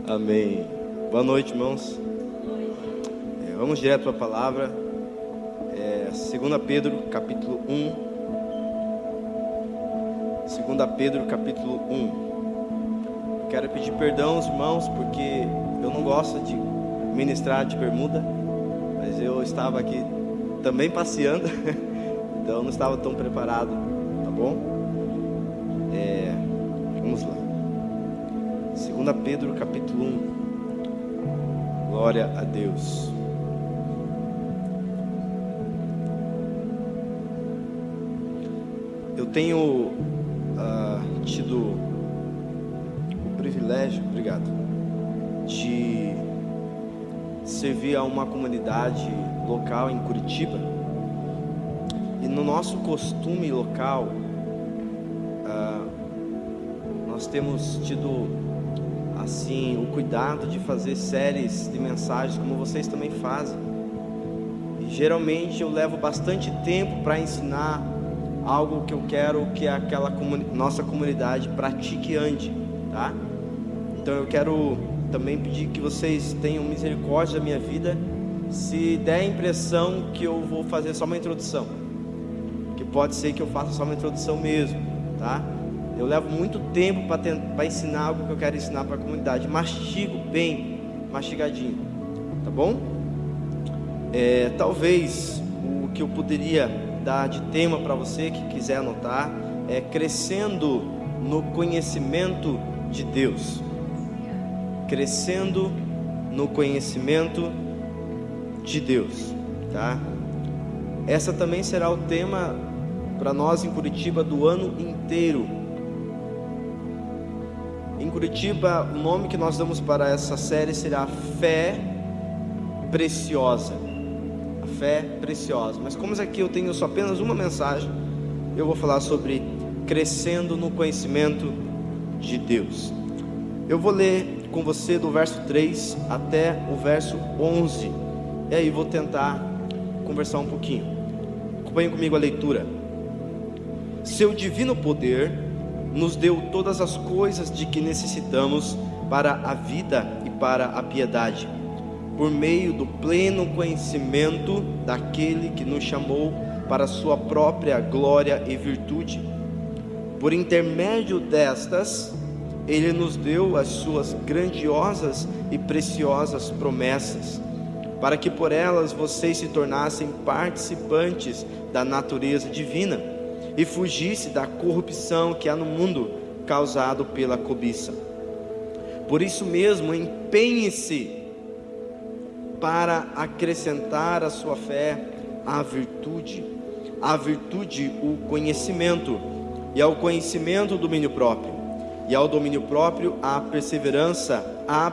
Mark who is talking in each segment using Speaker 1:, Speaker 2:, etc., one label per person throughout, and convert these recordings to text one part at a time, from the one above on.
Speaker 1: Amém. Boa noite, irmãos. Vamos direto para a palavra. 2 Pedro, capítulo 1. 2 Pedro, capítulo 1. Quero pedir perdão aos irmãos, porque eu não gosto de ministrar de bermuda, mas eu estava aqui também passeando, então eu não estava tão preparado, tá bom? Vamos lá. 2 Pedro, capítulo 1. Glória a Deus. Eu tenho tido o privilégio, obrigado, de servir a uma comunidade local em Curitiba. E no nosso costume local, nós temos tido assim o cuidado de fazer séries de mensagens como vocês também fazem. E geralmente eu levo bastante tempo para ensinar algo que eu quero que aquela nossa comunidade pratique e ande, tá? Então eu quero também pedir que vocês tenham misericórdia da minha vida se der a impressão que eu vou fazer só uma introdução, que pode ser que eu faça só uma introdução mesmo, tá? Eu levo muito tempo para ensinar algo que eu quero ensinar para a comunidade. Mastigo bem, mastigadinho, tá bom? Talvez o que eu poderia dar de tema para você que quiser anotar é crescendo no conhecimento de Deus. Crescendo no conhecimento de Deus, tá? Essa também será o tema para nós em Curitiba do ano inteiro. Em Curitiba, o nome que nós damos para essa série será Fé Preciosa. A fé preciosa. Mas como aqui eu tenho só apenas uma mensagem, eu vou falar sobre crescendo no conhecimento de Deus. Eu vou ler com você do verso 3 até o verso 11. E aí vou tentar conversar um pouquinho. Acompanhe comigo a leitura. Seu divino poder nos deu todas as coisas de que necessitamos para a vida e para a piedade, por meio do pleno conhecimento daquele que nos chamou para a sua própria glória e virtude. Por intermédio destas, Ele nos deu as suas grandiosas e preciosas promessas, para que por elas vocês se tornassem participantes da natureza divina e fugisse da corrupção que há no mundo causado pela cobiça. Por isso mesmo, empenhe-se para acrescentar à sua fé a virtude, o conhecimento, e ao conhecimento o domínio próprio, e ao domínio próprio a perseverança, a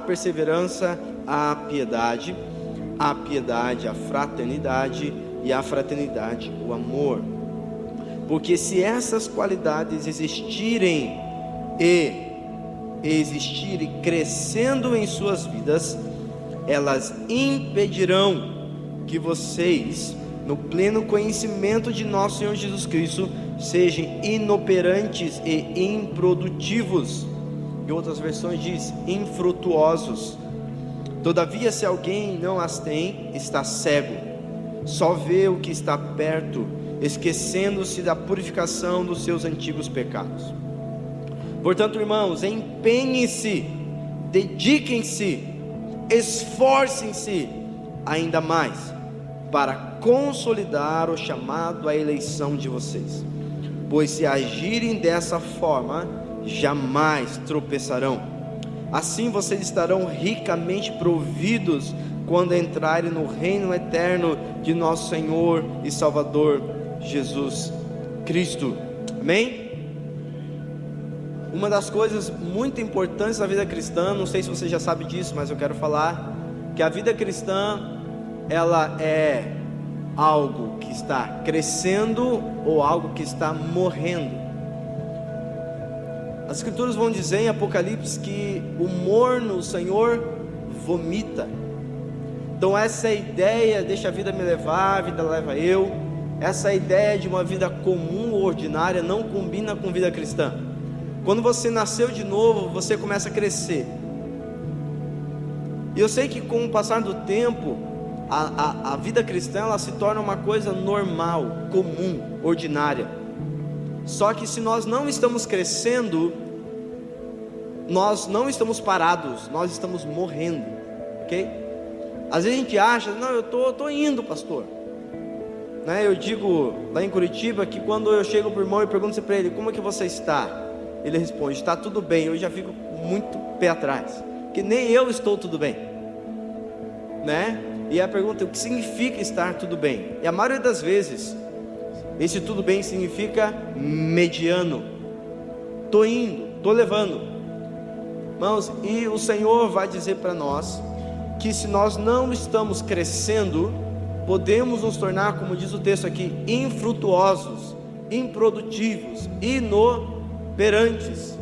Speaker 1: piedade, a fraternidade, e a fraternidade o amor. Porque se essas qualidades existirem crescendo em suas vidas, elas impedirão que vocês, no pleno conhecimento de nosso Senhor Jesus Cristo, sejam inoperantes e improdutivos. Em outras versões diz infrutuosos. Todavia, se alguém não as tem, está cego, só vê o que está perto, esquecendo-se da purificação dos seus antigos pecados. Portanto, irmãos, empenhem-se, dediquem-se, esforcem-se ainda mais para consolidar o chamado à eleição de vocês, pois se agirem dessa forma, jamais tropeçarão. Assim vocês estarão ricamente providos quando entrarem no reino eterno de nosso Senhor e Salvador Jesus Cristo. Amém? Uma das coisas muito importantes da vida cristã, não sei se você já sabe disso, mas eu quero falar que a vida cristã, ela é algo que está crescendo ou algo que está morrendo. As escrituras vão dizer em Apocalipse que o morno, o Senhor vomita. Então essa ideia, deixa a vida me levar, a vida leva eu, essa ideia de uma vida comum ou ordinária não combina com vida cristã. Quando você nasceu de novo, você começa a crescer. E eu sei que com o passar do tempo, a vida cristã, ela se torna uma coisa normal, comum, ordinária. Só que se nós não estamos crescendo, nós não estamos parados, nós estamos morrendo, ok? Às vezes a gente acha, não, eu tô indo, pastor, né? Eu digo lá em Curitiba que quando eu chego para o irmão e pergunto para ele, como é que você está? Ele responde, está tudo bem. Eu já fico muito pé atrás, que nem eu estou tudo bem, né? E a pergunta é, o que significa estar tudo bem? E a maioria das vezes, esse tudo bem significa mediano. Estou indo, estou levando. Irmãos, e o Senhor vai dizer para nós, que se nós não estamos crescendo, podemos nos tornar, como diz o texto aqui, infrutuosos, improdutivos, inoperantes.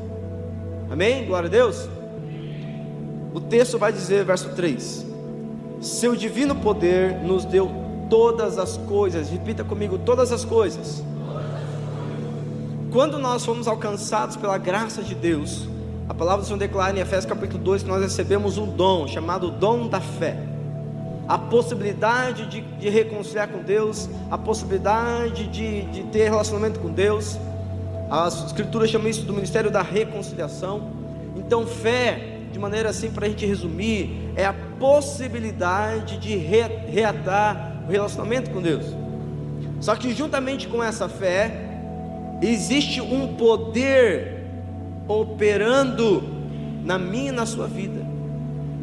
Speaker 1: Amém? Glória a Deus. O texto vai dizer, verso 3: seu divino poder nos deu todas as coisas. Repita comigo, todas as coisas. Quando nós fomos alcançados pela graça de Deus, a palavra do Senhor declara em Efésios capítulo 2 que nós recebemos um dom, chamado dom da fé. A possibilidade de reconciliar com Deus, a possibilidade de ter relacionamento com Deus. As escrituras chamam isso do ministério da reconciliação. Então fé, de maneira assim, para a gente resumir, é a possibilidade de reatar o relacionamento com Deus. Só que juntamente com essa fé, existe um poder operando na minha e na sua vida.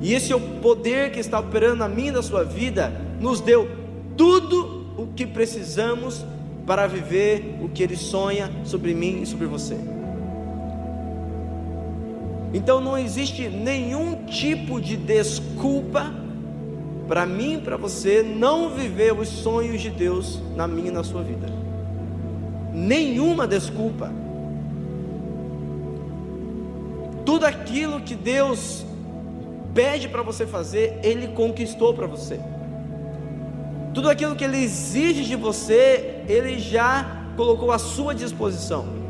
Speaker 1: E esse é o poder que está operando na minha e na sua vida, nos deu tudo o que precisamos para viver o que Ele sonha sobre mim e sobre você. Então não existe nenhum tipo de desculpa para mim e para você não viver os sonhos de Deus na minha e na sua vida. Nenhuma desculpa. Tudo aquilo que Deus pede para você fazer, Ele conquistou para você. Tudo aquilo que Ele exige de você, Ele já colocou à sua disposição.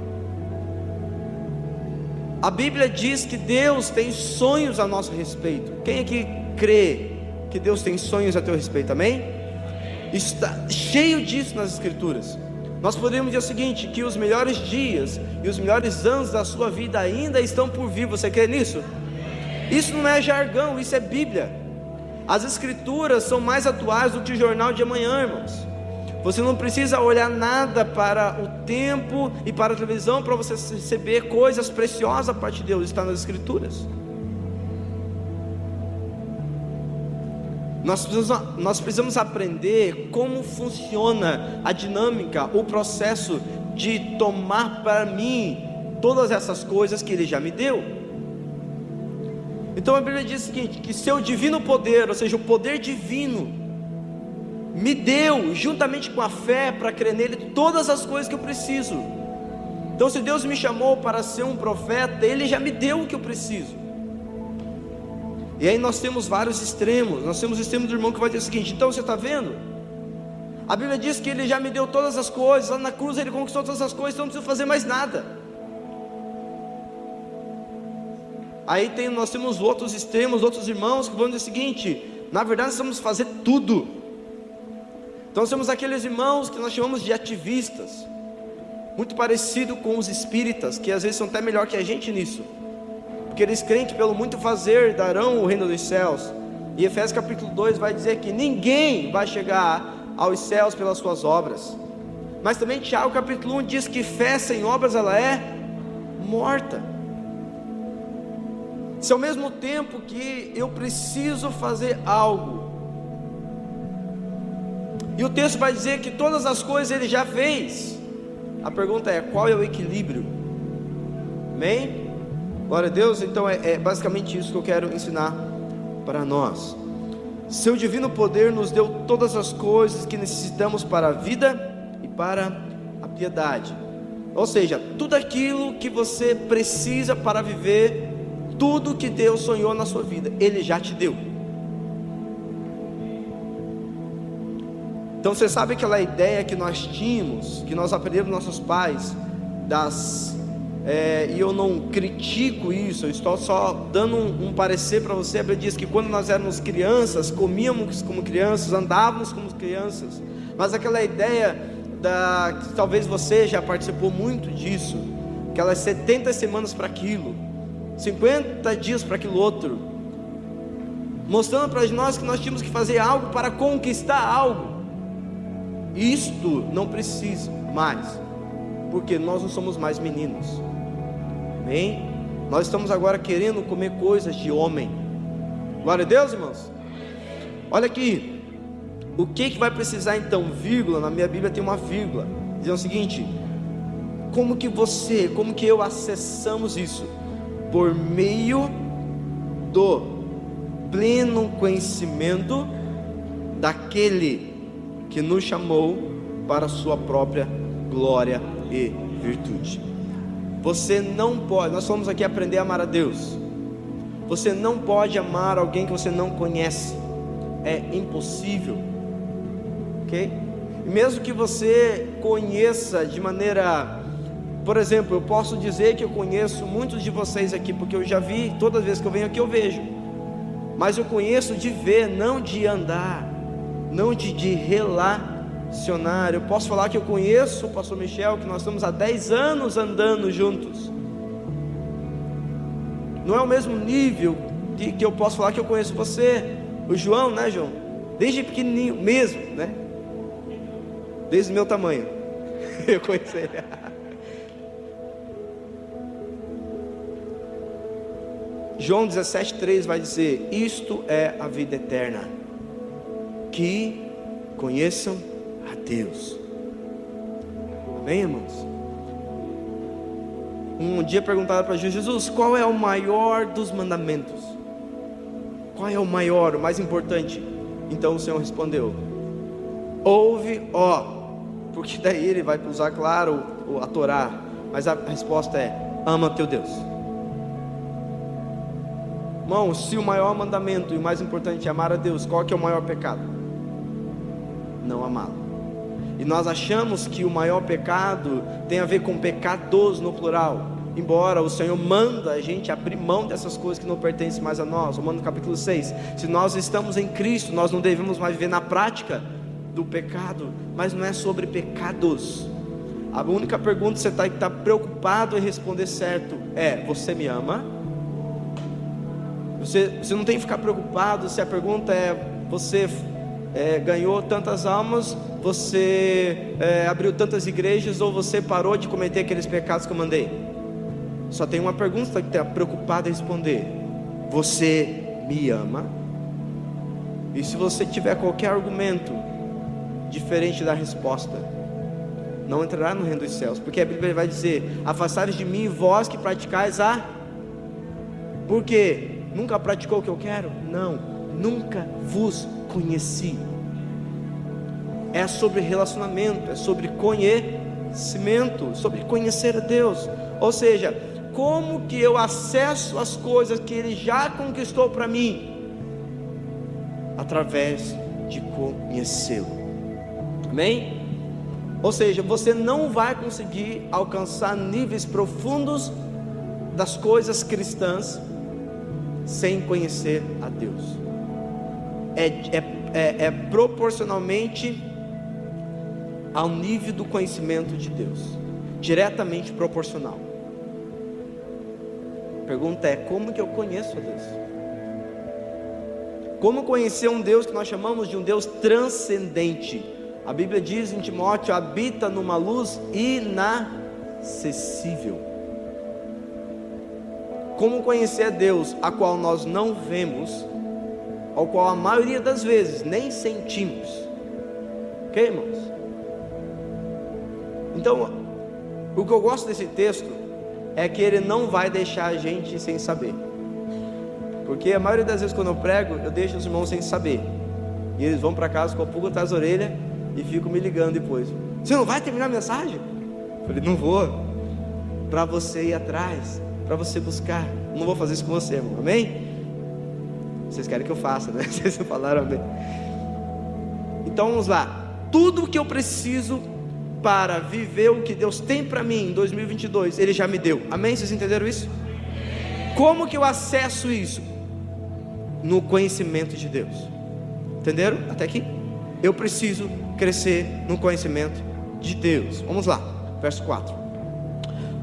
Speaker 1: A Bíblia diz que Deus tem sonhos a nosso respeito. Quem aqui crê que Deus tem sonhos a teu respeito? Amém? Está cheio disso nas Escrituras. Nós poderíamos dizer o seguinte, que os melhores dias e os melhores anos da sua vida ainda estão por vir. Você crê nisso? Isso não é jargão, isso é Bíblia. As Escrituras são mais atuais do que o jornal de amanhã, irmãos. Você não precisa olhar nada para o tempo e para a televisão para você receber coisas preciosas a parte de Deus. Está nas Escrituras. Nós precisamos aprender como funciona a dinâmica, o processo de tomar para mim todas essas coisas que Ele já me deu. Então a Bíblia diz o seguinte, que seu divino poder, ou seja, o poder divino, me deu, juntamente com a fé, para crer nele, todas as coisas que eu preciso. Então se Deus me chamou para ser um profeta, Ele já me deu o que eu preciso. E aí nós temos vários extremos. Nós temos o extremo do irmão que vai dizer o seguinte, então você está vendo? A Bíblia diz que Ele já me deu todas as coisas, lá na cruz Ele conquistou todas as coisas, então não preciso fazer mais nada. Aí nós temos outros extremos, outros irmãos que vão dizer o seguinte, na verdade nós precisamos fazer tudo. Então nós temos aqueles irmãos que nós chamamos de ativistas, muito parecido com os espíritas, que às vezes são até melhor que a gente nisso, porque eles creem que pelo muito fazer darão o reino dos céus. E Efésios capítulo 2 vai dizer que ninguém vai chegar aos céus pelas suas obras. Mas também Tiago capítulo 1 diz que fé sem obras ela é morta. Se ao mesmo tempo que eu preciso fazer algo, e o texto vai dizer que todas as coisas Ele já fez, a pergunta é, qual é o equilíbrio? Amém? Glória a Deus. Então é basicamente isso que eu quero ensinar para nós. Seu divino poder nos deu todas as coisas que necessitamos para a vida e para a piedade. Ou seja, tudo aquilo que você precisa para viver tudo que Deus sonhou na sua vida, Ele já te deu. Então você sabe aquela ideia que nós tínhamos, que nós aprendemos dos nossos pais, das e eu não critico isso, eu estou só dando um parecer para você. A Bíblia diz que quando nós éramos crianças, comíamos como crianças, andávamos como crianças, mas aquela ideia que talvez você já participou muito disso, aquelas 70 semanas para aquilo, 50 dias para aquilo outro, mostrando para nós que nós tínhamos que fazer algo para conquistar algo. Isto não precisa mais, porque nós não somos mais meninos, amém? Nós estamos agora querendo comer coisas de homem. Glória a Deus, irmãos. Olha aqui, o que vai precisar então? Vírgula, na minha Bíblia tem uma vírgula, diz o seguinte: como que eu acessamos isso? Por meio do pleno conhecimento daquele que nos chamou para a sua própria glória e virtude. Você não pode, nós vamos aqui aprender a amar a Deus. Você não pode amar alguém que você não conhece, é impossível, ok? Mesmo que você conheça de maneira, por exemplo, eu posso dizer que eu conheço muitos de vocês aqui, porque eu já vi, todas as vezes que eu venho aqui eu vejo, mas eu conheço de ver, não de andar, não de relacionar. Eu posso falar que eu conheço o pastor Michel, que nós estamos há 10 anos andando juntos. Não é o mesmo nível que eu posso falar que eu conheço você, o João, né, João? Desde pequenininho mesmo, né? Desde o meu tamanho eu conheço ele. João 17,3 vai dizer: isto é a vida eterna, que conheçam a Deus. Amém, irmãos? Um dia perguntaram para Jesus: qual é o maior dos mandamentos? Qual é o maior, o mais importante? Então o Senhor respondeu: ouve, ó, porque daí ele vai usar, claro, a Torá, mas a resposta é: ama teu Deus. Irmão, se o maior mandamento e o mais importante é amar a Deus, qual que é o maior pecado? Não amá-lo. E nós achamos que o maior pecado tem a ver com pecados no plural, embora o Senhor manda a gente abrir mão dessas coisas que não pertencem mais a nós. Romanos capítulo 6, se nós estamos em Cristo, nós não devemos mais viver na prática do pecado. Mas não é sobre pecados. A única pergunta que você está preocupado em responder certo é: você me ama? Você não tem que ficar preocupado se a pergunta é: você ganhou tantas almas, você abriu tantas igrejas, ou você parou de cometer aqueles pecados que eu mandei. Só tem uma pergunta que está preocupado em responder: você me ama? E se você tiver qualquer argumento diferente da resposta, não entrará no reino dos céus, porque a Bíblia vai dizer: afastai-vos de mim, vós que praticais Por quê? Nunca praticou o que eu quero? Não, nunca vos conheci. É sobre relacionamento, é sobre conhecimento, sobre conhecer a Deus. Ou seja, como que eu acesso as coisas que Ele já conquistou para mim? Através de conhecê-lo. Amém? Ou seja, você não vai conseguir alcançar níveis profundos das coisas cristãs sem conhecer a Deus. É proporcionalmente ao nível do conhecimento de Deus, diretamente proporcional. A pergunta é: como que eu conheço a Deus? Como conhecer um Deus que nós chamamos de um Deus transcendente? A Bíblia diz em Timóteo: habita numa luz inacessível. Como conhecer a Deus a qual nós não vemos, ao qual a maioria das vezes nem sentimos? Ok, irmãos? Então, o que eu gosto desse texto é que ele não vai deixar a gente sem saber. Porque a maioria das vezes quando eu prego, eu deixo os irmãos sem saber, e eles vão para casa com a pulga atrás da orelha e ficam me ligando depois: você não vai terminar a mensagem? Eu falei: não vou. Para você ir atrás, para você buscar. Não vou fazer isso com você, irmão, amém? Vocês querem que eu faça, né? Vocês falaram amém. Então vamos lá. Tudo o que eu preciso para viver o que Deus tem para mim em 2022, Ele já me deu. Amém? Vocês entenderam isso? Como que eu acesso isso? No conhecimento de Deus. Entenderam até aqui? Eu preciso crescer no conhecimento de Deus. Vamos lá, verso 4.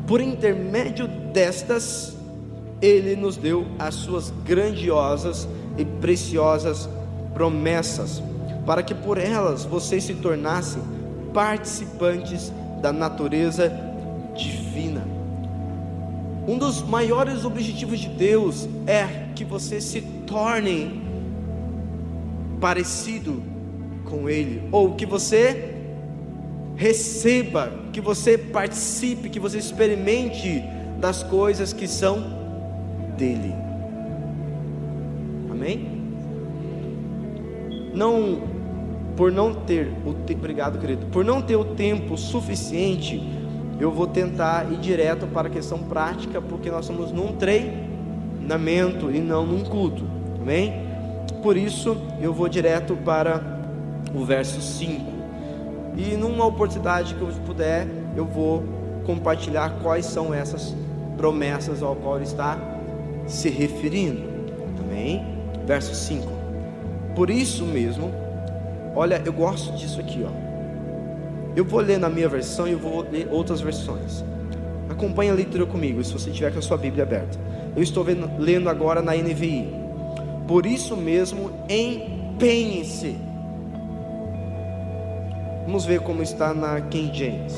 Speaker 1: Por intermédio destas, Ele nos deu as suas grandiosas e preciosas promessas, para que por elas vocês se tornassem participantes da natureza divina. Um dos maiores objetivos de Deus é que você se torne parecido com Ele, ou que você receba, que você participe, que você experimente das coisas que são dele. Amém? Obrigado, querido. Por não ter o tempo suficiente, eu vou tentar ir direto para a questão prática, porque nós estamos num treinamento e não num culto. Amém? Por isso, eu vou direto para o verso 5. E numa oportunidade que eu puder, eu vou compartilhar quais são essas promessas ao qual ele está se referindo. Amém? Verso 5. Por isso mesmo, olha, eu gosto disso aqui, ó. Eu vou ler na minha versão e eu vou ler outras versões. Acompanhe a leitura comigo, se você tiver com a sua Bíblia aberta. Eu estou lendo agora na NVI. Por isso mesmo, empenhe-se. Vamos ver como está na King James.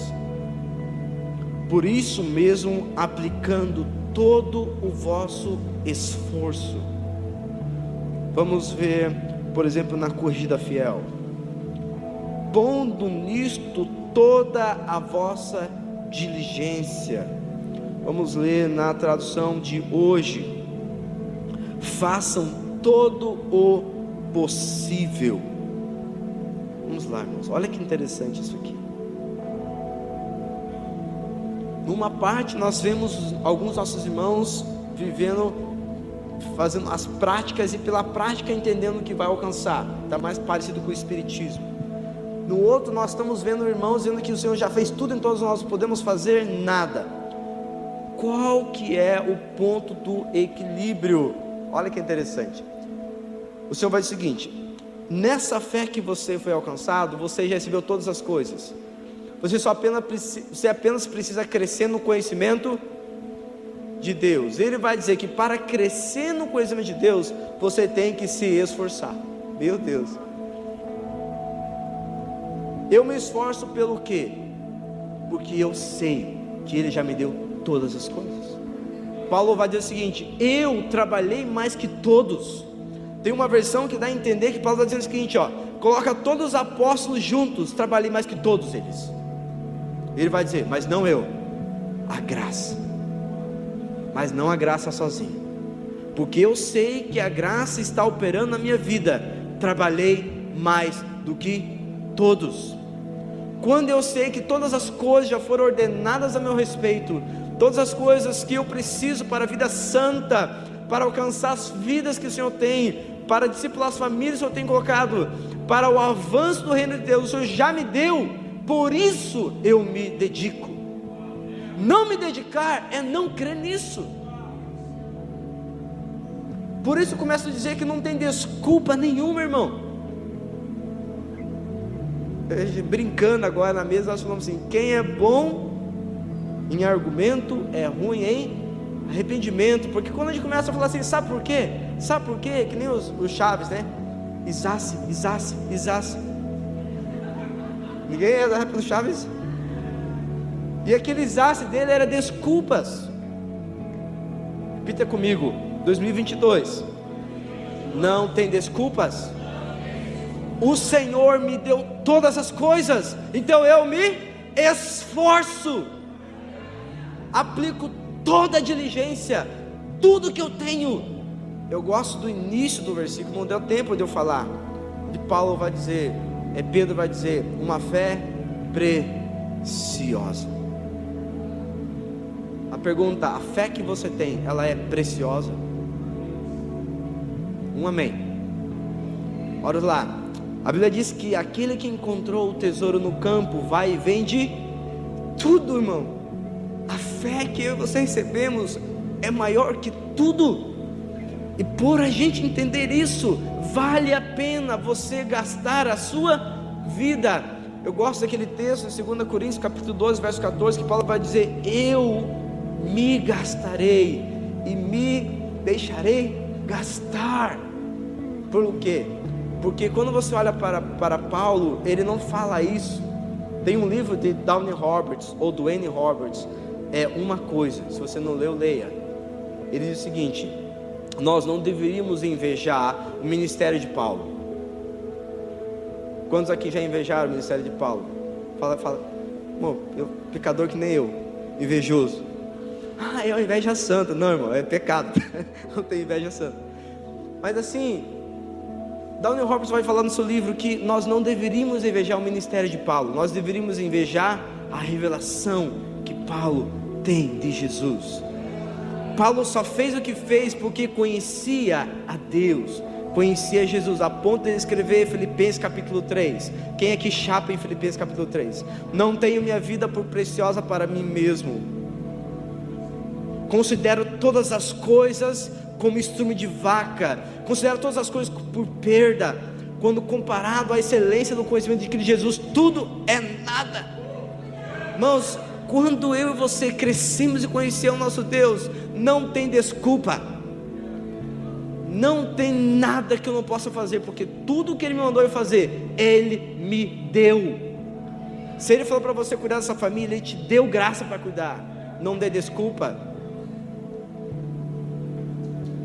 Speaker 1: Por isso mesmo, aplicando todo o vosso esforço. Vamos ver, por exemplo, na Corrigida Fiel. Pondo nisto toda a vossa diligência. Vamos ler na tradução de hoje. Façam todo o possível. Vamos lá, irmãos, olha que interessante isso aqui. Numa parte nós vemos alguns nossos irmãos fazendo as práticas, e pela prática entendendo o que vai alcançar. Está mais parecido com o Espiritismo. No outro nós estamos vendo irmãos dizendo que o Senhor já fez tudo, então nós podemos fazer nada. Qual que é o ponto do equilíbrio? Olha que interessante. O Senhor vai dizer o seguinte: nessa fé que você foi alcançado, você já recebeu todas as coisas. Você apenas precisa crescer no conhecimento de Deus. Ele vai dizer que para crescer no conhecimento de Deus, você tem que se esforçar. Meu Deus. Eu me esforço pelo quê? Porque eu sei que Ele já me deu todas as coisas. Paulo vai dizer o seguinte: eu trabalhei mais que todos. Tem uma versão que dá a entender que Paulo está dizendo o seguinte, ó: coloca todos os apóstolos juntos, trabalhei mais que todos eles. Ele vai dizer: mas não eu, a graça. Mas não a graça sozinha, porque eu sei que a graça está operando na minha vida. Trabalhei mais do que todos. Quando eu sei que todas as coisas já foram ordenadas a meu respeito, todas as coisas que eu preciso para a vida santa, para alcançar as vidas que o Senhor tem, para discipular as famílias que o Senhor tem colocado, para o avanço do reino de Deus, o Senhor já me deu. Por isso eu me dedico. Não me dedicar é não crer nisso. Por isso eu começo a dizer que não tem desculpa nenhuma, irmão. Brincando agora na mesa, nós falamos assim: quem é bom em argumento é ruim em arrependimento. Porque quando a gente começa a falar assim, sabe por quê? Sabe por quê? Que nem os Chaves, né? Isace. Ninguém é da época do Chaves? E aquele Isace dele era desculpas. Repita comigo: 2022 não tem desculpas. O Senhor me deu todas as coisas, então eu me esforço, aplico toda a diligência, tudo que eu tenho. Eu gosto do início do versículo, não deu tempo de eu falar. E Paulo vai dizer, Pedro vai dizer, uma fé preciosa. A pergunta: a fé que você tem, ela é preciosa? Um amém. Olha lá. A Bíblia diz que aquele que encontrou o tesouro no campo vai e vende tudo, irmão. A fé que eu e você recebemos é maior que tudo. E por a gente entender isso, vale a pena você gastar a sua vida. Eu gosto daquele texto em 2 Coríntios capítulo 12, verso 14, que Paulo vai dizer: eu me gastarei e me deixarei gastar. Por quê? Porque quando você olha para Paulo, ele não fala isso. Tem um livro de Dwayne Roberts, ou Dwayne Roberts, é Uma Coisa. Se você não leu, leia. Ele diz o seguinte: nós não deveríamos invejar o ministério de Paulo. Quantos aqui já invejaram o ministério de Paulo? Fala. Bom, eu, pecador que nem eu, invejoso. Ah, é uma inveja santa. Não, irmão, é pecado. Não tem inveja santa. Mas assim, Dwayne Roberts vai falar no seu livro que nós não deveríamos invejar o ministério de Paulo. Nós deveríamos invejar a revelação que Paulo tem de Jesus. Paulo só fez o que fez porque conhecia a Deus, conhecia Jesus, a ponto de escrever Filipenses capítulo 3. Quem é que chapa em Filipenses capítulo 3? Não tenho minha vida por preciosa para mim mesmo, considero todas as coisas como estrume de vaca, considero todas as coisas por perda, quando comparado à excelência do conhecimento de Cristo Jesus, tudo é nada. Irmãos, quando eu e você crescemos e conhecemos o nosso Deus, não tem desculpa, não tem nada que eu não possa fazer, porque tudo que Ele me mandou eu fazer, Ele me deu. Se Ele falou para você cuidar dessa família, Ele te deu graça para cuidar, não dê desculpa.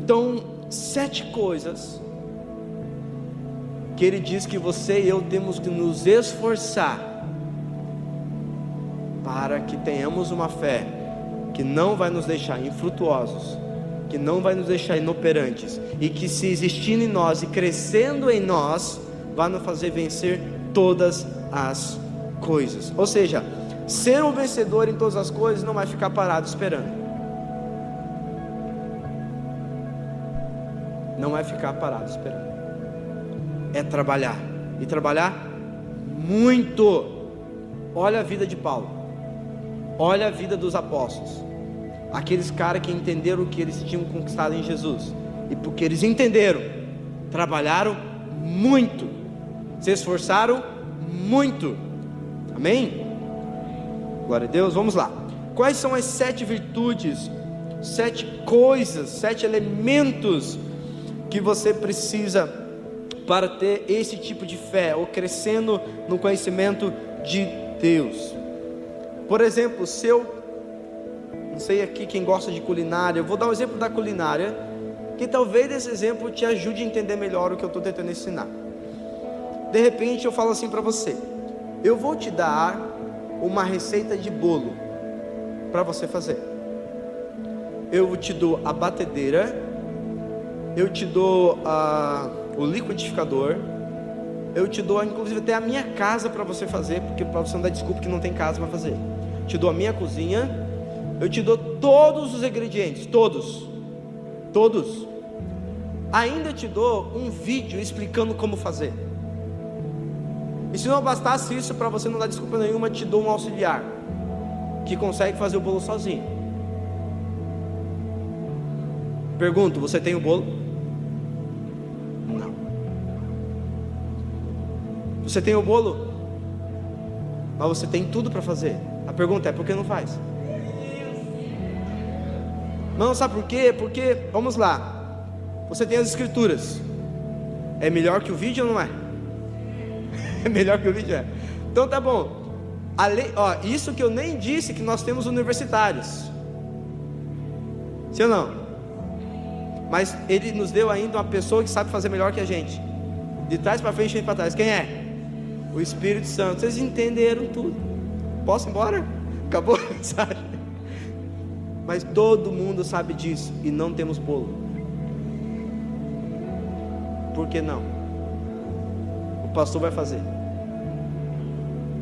Speaker 1: Então, 7 coisas que Ele diz que você e eu temos que nos esforçar para que tenhamos uma fé que não vai nos deixar infrutuosos, que não vai nos deixar inoperantes, e que, se existindo em nós e crescendo em nós, vai nos fazer vencer todas as coisas. Ou seja, ser um vencedor em todas as coisas não vai ficar parado esperando. Não é ficar parado esperando, é trabalhar, e trabalhar muito. Olha a vida de Paulo, olha a vida dos apóstolos, aqueles caras que entenderam o que eles tinham conquistado em Jesus, e porque eles entenderam, trabalharam muito, se esforçaram muito. Amém? Glória a Deus. Vamos lá. Quais são as 7 virtudes, 7 coisas, 7 elementos que você precisa para ter esse tipo de fé, ou crescendo no conhecimento de Deus? Por exemplo, se eu, não sei aqui quem gosta de culinária, eu vou dar um exemplo da culinária, que talvez esse exemplo te ajude a entender melhor o que eu estou tentando ensinar. De repente eu falo assim para você: eu vou te dar uma receita de bolo para você fazer. Eu te dou a batedeira, eu te dou o liquidificador, eu te dou inclusive até a minha casa para você fazer, porque para você não dar desculpa que não tem casa para fazer. Te dou a minha cozinha, eu te dou todos os ingredientes, todos. Ainda te dou um vídeo explicando como fazer. E se não bastasse isso, para você não dar desculpa nenhuma, te dou um auxiliar que consegue fazer o bolo sozinho. Pergunto: você tem o bolo? Não. Você tem o bolo, mas você tem tudo para fazer. A pergunta é: por que não faz? Não, sabe por quê? Porque, vamos lá, você tem as escrituras. É melhor que o vídeo ou não é? É melhor que o vídeo, é. Então tá bom. Isso que eu nem disse que nós temos universitários. Sim ou não? Mas Ele nos deu ainda uma pessoa que sabe fazer melhor que a gente. De trás para frente, frente para trás. Quem é? O Espírito Santo. Vocês entenderam tudo. Posso ir embora? Acabou a mensagem. Mas todo mundo sabe disso, e não temos bolo. Por que não? O pastor vai fazer?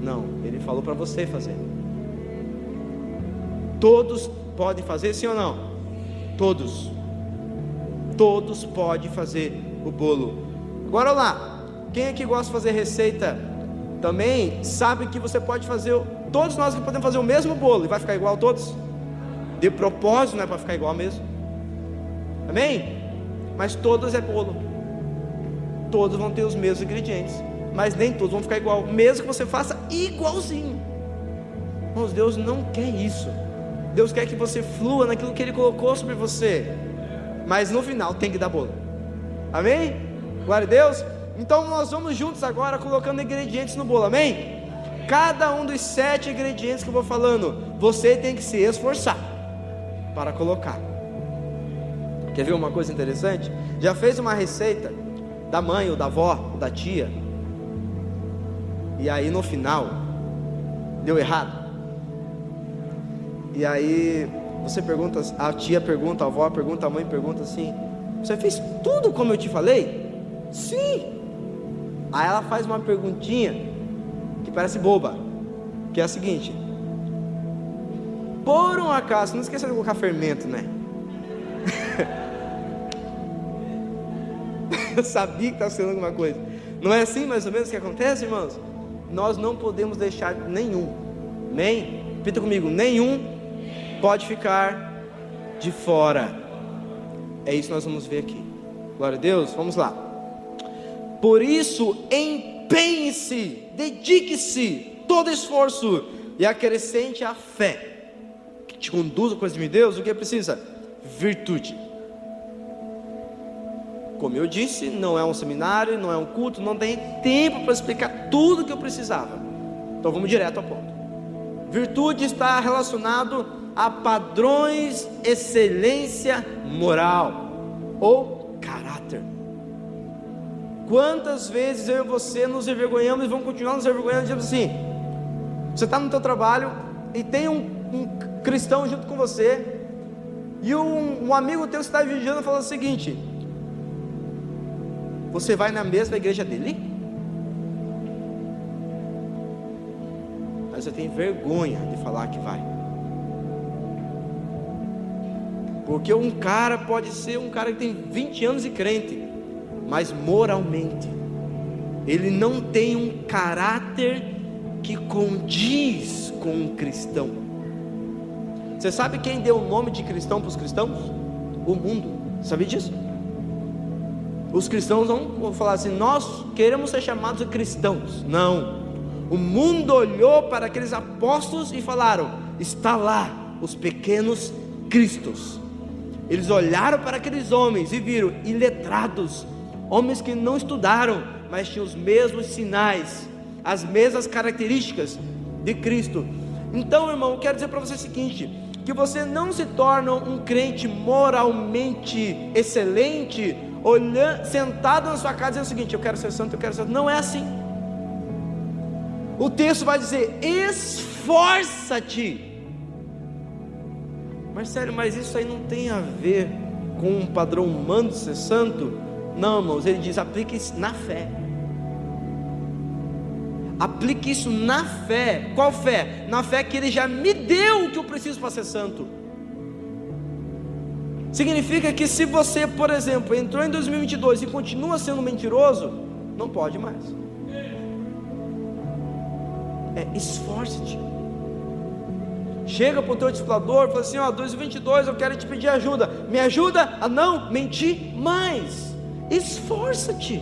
Speaker 1: Não, ele falou para você fazer. Todos podem fazer, sim ou não? Todos podem fazer o bolo. Agora lá, Quem aqui gosta de fazer receita também sabe que você pode fazer, todos nós que podemos fazer o mesmo bolo e vai ficar igual a todos? De propósito, não é para ficar igual mesmo. Amém? Mas todos é bolo, todos vão ter os mesmos ingredientes, mas nem todos vão ficar igual, mesmo que você faça igualzinho. Irmãos, Deus não quer isso. Deus quer que você flua naquilo que Ele colocou sobre você, mas no final tem que dar bolo. Amém? Glória a Deus. Então nós vamos juntos agora colocando ingredientes no bolo, amém? Cada um dos 7 ingredientes que eu vou falando, você tem que se esforçar para colocar. Quer ver uma coisa interessante? Já fez uma receita da mãe, ou da avó, ou da tia, e aí no final deu errado? E aí você pergunta, a tia pergunta, a avó pergunta, a mãe pergunta assim: você fez tudo como eu te falei? Sim. Aí ela faz uma perguntinha que parece boba, que é a seguinte: por um acaso, não esqueça de colocar fermento, né? Eu sabia que estava sendo alguma coisa. Não é assim mais ou menos que acontece, irmãos? Nós não podemos deixar nenhum, nem, repita comigo, nenhum pode ficar de fora. É isso que nós vamos ver aqui. Glória a Deus, vamos lá. Por isso, empenhe-se, dedique-se, todo esforço, e acrescente a fé, que te conduz ao conhecimento de Deus. O que precisa? Virtude. Como eu disse, não é um seminário, não é um culto, não tem tempo para explicar tudo que eu precisava. Então vamos direto ao ponto. Virtude está relacionado a padrões, excelência moral ou caráter. Quantas vezes eu e você nos envergonhamos e vamos continuar nos envergonhando, dizendo assim: você está no teu trabalho e tem um cristão junto com você, e um amigo teu que está vigiando falando o seguinte: você vai na mesma igreja dele? Aí você tem vergonha de falar que vai, porque um cara pode ser um cara que tem 20 anos de crente, mas moralmente ele não tem um caráter que condiz com um cristão. Você sabe quem deu o nome de cristão para os cristãos? O mundo. Sabe disso? Os cristãos não vão falar assim: nós queremos ser chamados de cristãos. Não. O mundo olhou para aqueles apóstolos e falaram: está lá os pequenos cristos. Eles olharam para aqueles homens e viram iletrados, homens que não estudaram, mas tinham os mesmos sinais, as mesmas características de Cristo. Então, irmão, eu quero dizer para você o seguinte: que você não se torna um crente moralmente excelente olhando, sentado na sua casa dizendo o seguinte: eu quero ser santo, eu quero ser santo. Não é assim. O texto vai dizer: esforça-te. Marcelo, mas isso aí não tem a ver com um padrão humano de ser santo? Não, irmãos, ele diz: aplique isso na fé. Aplique isso na fé. Qual fé? Na fé que Ele já me deu o que eu preciso para ser santo. Significa que se você, por exemplo, entrou em 2022 e continua sendo mentiroso, não pode mais. Esforce-te. Chega para o teu discipulador e fala assim: 2022 eu quero te pedir ajuda. Me ajuda a não mentir mais. Esforça-te.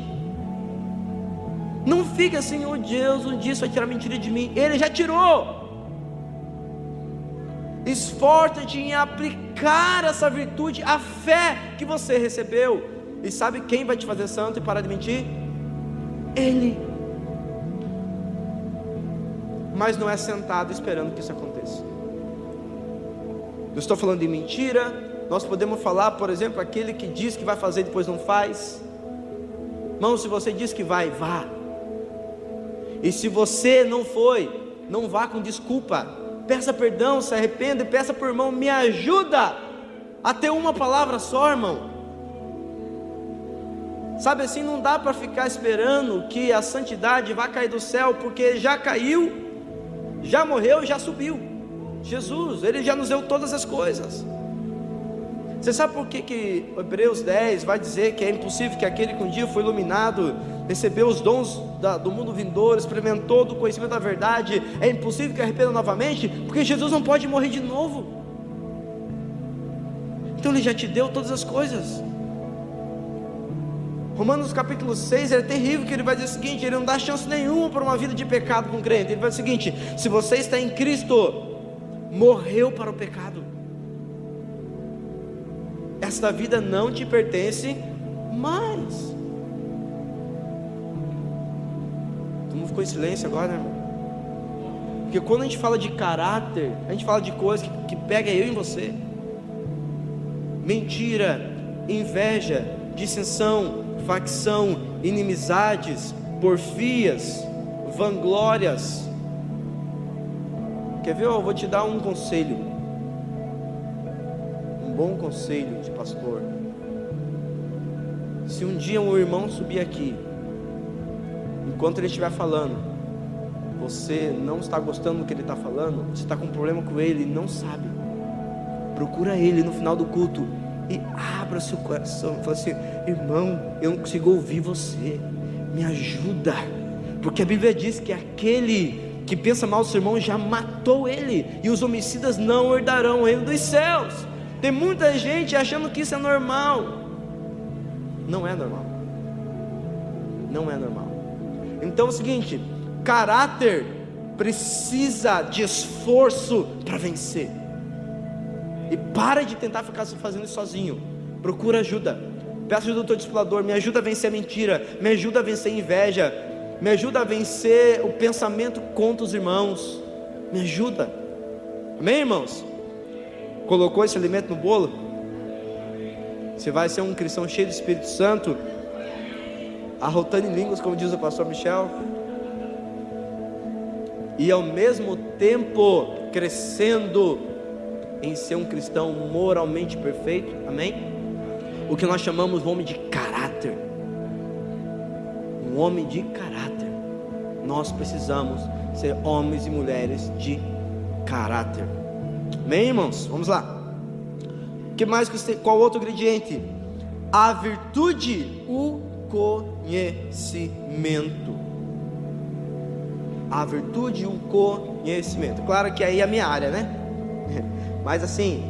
Speaker 1: Não fica assim: oh Deus, um dia isso vai tirar mentira de mim. Ele já tirou. Esforça-te em aplicar essa virtude, a fé que você recebeu. E sabe quem vai te fazer santo e parar de mentir? Ele. Mas não é sentado esperando que isso aconteça. Eu estou falando de mentira. Nós podemos falar, por exemplo, aquele que diz que vai fazer e depois não faz. Irmão, se você diz que vai, vá. E se você não foi, não vá com desculpa. Peça perdão, se arrependa e peça para o irmão: me ajuda a ter uma palavra só, irmão. Sabe assim, não dá para ficar esperando que a santidade vá cair do céu, porque já caiu, já morreu e já subiu. Jesus, Ele já nos deu todas as coisas. Você sabe por que Hebreus 10 vai dizer que é impossível que aquele que um dia foi iluminado, recebeu os dons do mundo vindouro, experimentou do conhecimento da verdade, é impossível que arrependa novamente? Porque Jesus não pode morrer de novo. Então Ele já te deu todas as coisas. Romanos capítulo 6 é terrível, que ele vai dizer o seguinte: ele não dá chance nenhuma para uma vida de pecado com crente. Ele vai dizer o seguinte: se você está em Cristo, morreu para o pecado, esta vida não te pertence mais. Todo mundo ficou em silêncio agora, né, irmão? Porque quando a gente fala de caráter, a gente fala de coisas que pega eu e você: mentira, inveja, dissensão, facção, inimizades, porfias, vanglórias. Quer ver? Eu vou te dar um conselho, um bom conselho de pastor. Se um dia um irmão subir aqui, enquanto ele estiver falando, você não está gostando do que ele está falando, você está com um problema com ele e não sabe, procura ele no final do culto e abra seu coração, fala assim: irmão, eu não consigo ouvir você, me ajuda, porque a Bíblia diz que aquele que pensa mal do seu irmão já matou ele, e os homicidas não herdarão o reino dos céus. Tem muita gente achando que isso é normal. Não é normal. Não é normal. Então é o seguinte: caráter precisa de esforço para vencer. E para de tentar ficar fazendo isso sozinho. Procura ajuda. Peça ajuda do teu discipulador. Me ajuda a vencer a mentira, me ajuda a vencer a inveja, me ajuda a vencer o pensamento contra os irmãos. Me ajuda. Amém, irmãos? Colocou esse alimento no bolo? Você vai ser um cristão cheio do Espírito Santo, arrotando em línguas, como diz o pastor Michel, e ao mesmo tempo crescendo em ser um cristão moralmente perfeito. Amém? O que nós chamamos de homem de caráter. Um homem de caráter. Nós precisamos ser homens e mulheres de caráter. Amém, irmãos? Vamos lá. O que mais? Qual outro ingrediente? A virtude, o conhecimento. A virtude e o conhecimento. Claro que aí é a minha área, né? Mas assim,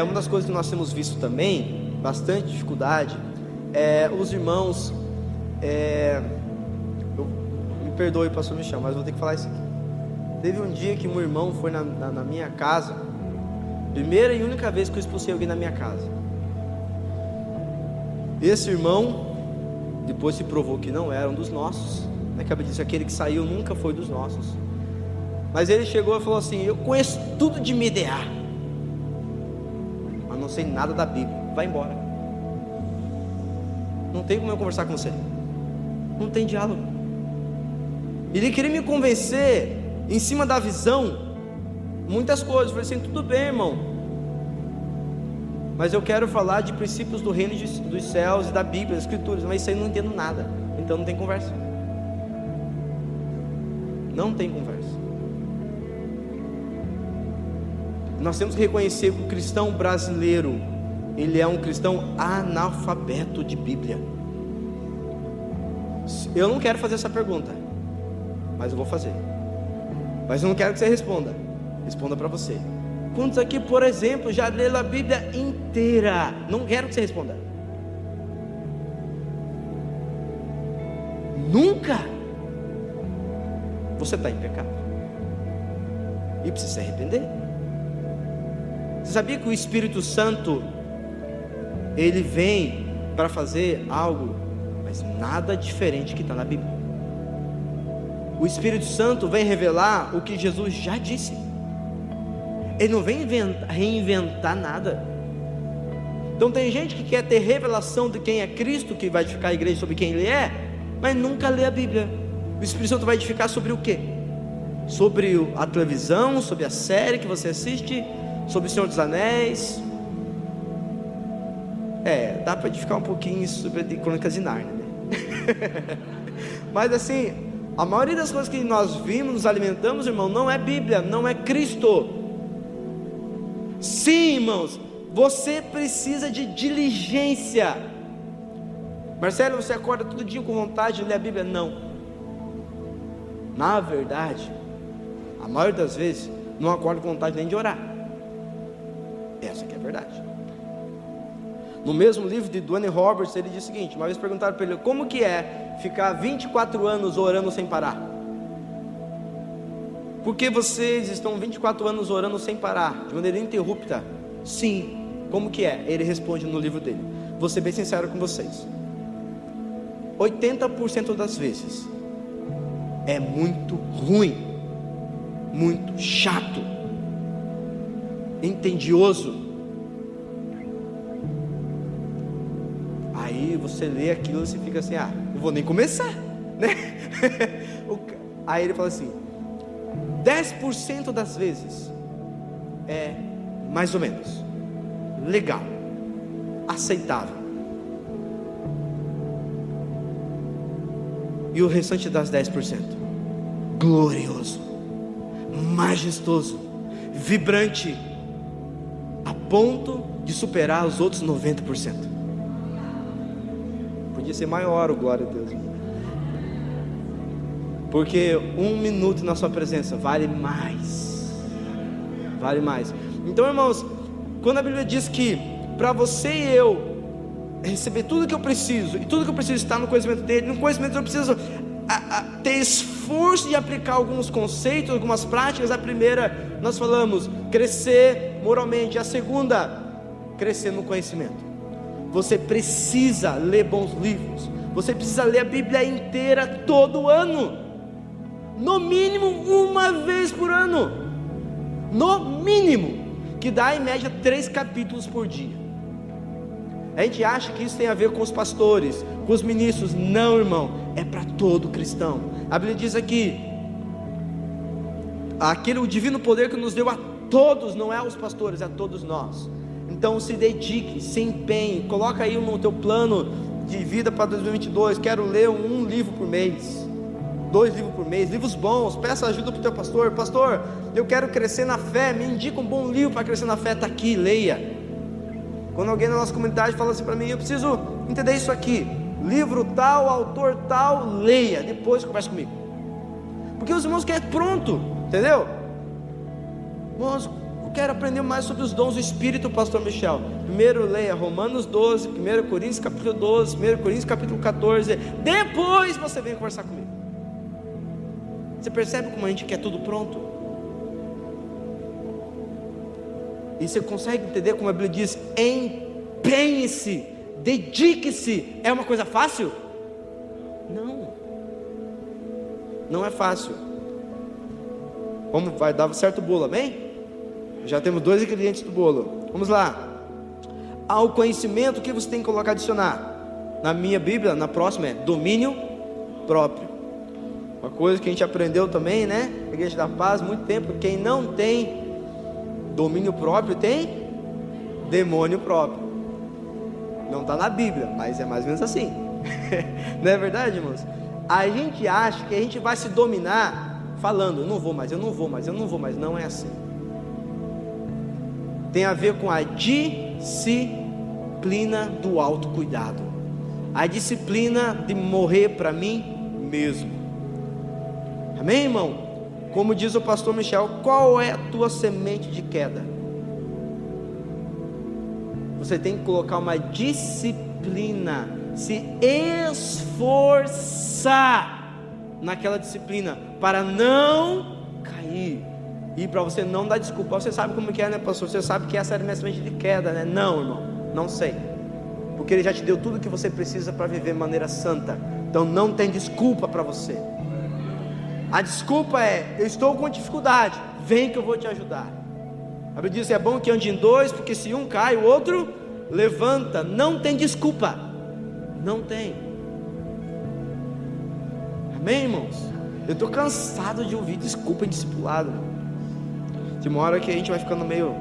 Speaker 1: uma das coisas que nós temos visto também, bastante dificuldade, os irmãos, me perdoe, pastor Michel, mas vou ter que falar isso aqui. Teve um dia que um irmão foi na minha casa, primeira e única vez que eu expulsei alguém na minha casa. Esse irmão depois se provou que não era um dos nossos, né? Que a Bíblia diz: aquele que saiu nunca foi dos nossos. Mas ele chegou e falou assim: eu conheço tudo de Mideá, mas não sei nada da Bíblia. Vai embora. Não tem como eu conversar com você. Não tem diálogo. Ele queria me convencer em cima da visão, muitas coisas. Eu falei assim: tudo bem, irmão, mas eu quero falar de princípios do reino dos céus e da Bíblia, das Escrituras. Mas isso aí eu não entendo nada. Então não tem conversa. Não tem conversa. Nós temos que reconhecer que o cristão brasileiro, ele é um cristão analfabeto de Bíblia. Eu não quero fazer essa pergunta, mas eu vou fazer. Mas eu não quero que você responda. Responda para você. Quantos aqui, por exemplo, já leram a Bíblia inteira? Não quero que você responda. Nunca. Você está em pecado e precisa se arrepender. Você sabia que o Espírito Santo, ele vem para fazer algo, mas nada diferente que está na Bíblia. O Espírito Santo vem revelar o que Jesus já disse. Ele não vem reinventar nada. Então tem gente que quer ter revelação de quem é Cristo, que vai edificar a igreja sobre quem Ele é, mas nunca lê a Bíblia. O Espírito Santo vai edificar sobre o quê? Sobre a televisão, sobre a série que você assiste, sobre o Senhor dos Anéis. Dá para edificar um pouquinho sobre Crônicas de Nárnia, né? Mas assim, a maioria das coisas que nós vimos, nos alimentamos, irmão, não é Bíblia, não é Cristo. Sim, irmãos, Você precisa de diligência. Marcelo, você acorda todo dia com vontade de ler a Bíblia? Não. Na verdade, a maioria das vezes, não acordo com vontade nem de orar. Essa aqui é a verdade. No mesmo livro de Dwayne Roberts, ele diz o seguinte: uma vez perguntaram para ele, como que é ficar 24 anos orando sem parar? Por que vocês estão 24 anos orando sem parar, de maneira ininterrupta? Sim, como que é? Ele responde no livro dele. Vou ser bem sincero com vocês, 80% das vezes é muito ruim, muito chato, entedioso. Aí você lê aquilo e você fica assim, não vou nem começar, né? Aí ele fala assim, 10% das vezes é mais ou menos legal, aceitável, e o restante das 10%, glorioso, majestoso, vibrante, a ponto de superar os outros 90%. Podia ser maior, glória a Deus, porque 1 minuto na sua presença vale mais, vale mais. Então, irmãos, quando a Bíblia diz que para você e eu receber tudo que eu preciso, e tudo que eu preciso está no conhecimento dele, no conhecimento eu preciso ter esforço de aplicar alguns conceitos, algumas práticas. A primeira, nós falamos, crescer moralmente. A segunda, crescer no conhecimento. Você precisa ler bons livros, você precisa ler a Bíblia inteira todo ano, no mínimo uma vez por ano, no mínimo, que dá em média 3 capítulos por dia. A gente acha que isso tem a ver com os pastores, com os ministros. Não, irmão, é para todo cristão. A Bíblia diz aqui, o divino poder que nos deu a todos, não é aos pastores, é a todos nós. Então se dedique, se empenhe, coloca aí no teu plano de vida para 2022, quero ler um livro por mês, 2 livros por mês, livros bons. Peça ajuda para o teu pastor, pastor, eu quero crescer na fé, me indica um bom livro para crescer na fé, está aqui, leia. Quando alguém na nossa comunidade fala assim para mim, eu preciso entender isso aqui, livro tal, autor tal, leia, depois conversa comigo, porque os irmãos querem pronto, entendeu? Irmãos, eu quero aprender mais sobre os dons do Espírito, pastor Michel. Primeiro leia Romanos 12, 1 Coríntios capítulo 12, 1 Coríntios capítulo 14, depois você vem conversar comigo. Você percebe como a gente quer tudo pronto? E você consegue entender como a Bíblia diz, empenhe-se, dedique-se. É uma coisa fácil? Não, não é fácil. Como vai dar certo o bolo, amém? Já temos 2 ingredientes do bolo. Vamos lá. Ao conhecimento, o que você tem que colocar, adicionar? Na minha Bíblia, na próxima é domínio próprio. Uma coisa que a gente aprendeu também, né? Na Igreja da Paz, muito tempo, quem não tem domínio próprio tem demônio próprio. Não está na Bíblia, mas é mais ou menos assim. Não é verdade, irmãos? A gente acha que a gente vai se dominar falando, eu não vou mais, eu não vou mais, eu não vou mais. Não é assim. Tem a ver com a disciplina do autocuidado, a disciplina de morrer para mim mesmo. Amém, irmão? Como diz o pastor Michel, qual é a tua semente de queda? Você tem que colocar uma disciplina, se esforçar naquela disciplina para não cair, e para você não dar desculpa. Você sabe como que é, né, pastor? Você sabe que essa era a minha semente de queda, né? Não, irmão, não sei, porque Ele já te deu tudo o que você precisa para viver de maneira santa. Então não tem desculpa para você. A desculpa é, eu estou com dificuldade, vem que eu vou te ajudar. A Bíblia diz, é bom que ande em 2, porque se um cai, o outro levanta. Não tem desculpa, não tem. Amém, irmãos? Eu estou cansado de ouvir desculpa em discipulado. De uma hora que a gente vai ficando meio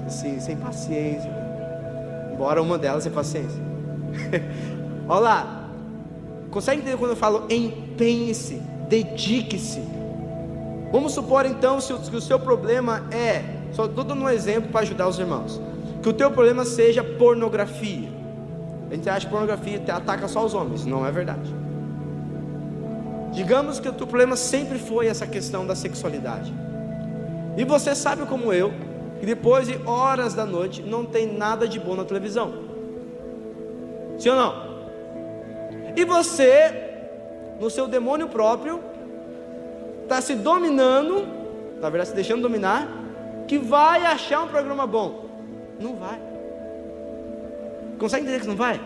Speaker 1: assim, sem paciência. Embora uma delas sem paciência. Olha lá. Consegue entender quando eu falo empenhe-se, dedique-se? Vamos supor então, se o seu problema é só estou dando um exemplo para ajudar os irmãos, que o teu problema seja pornografia. A gente acha que pornografia ataca só os homens, não é verdade. Digamos que o teu problema sempre foi essa questão da sexualidade, e você sabe como eu, que depois de horas da noite não tem nada de bom na televisão, sim ou não? E você, no seu demônio próprio, está se dominando, na verdade se deixando dominar, que vai achar um programa bom. Não vai. Consegue entender que não vai?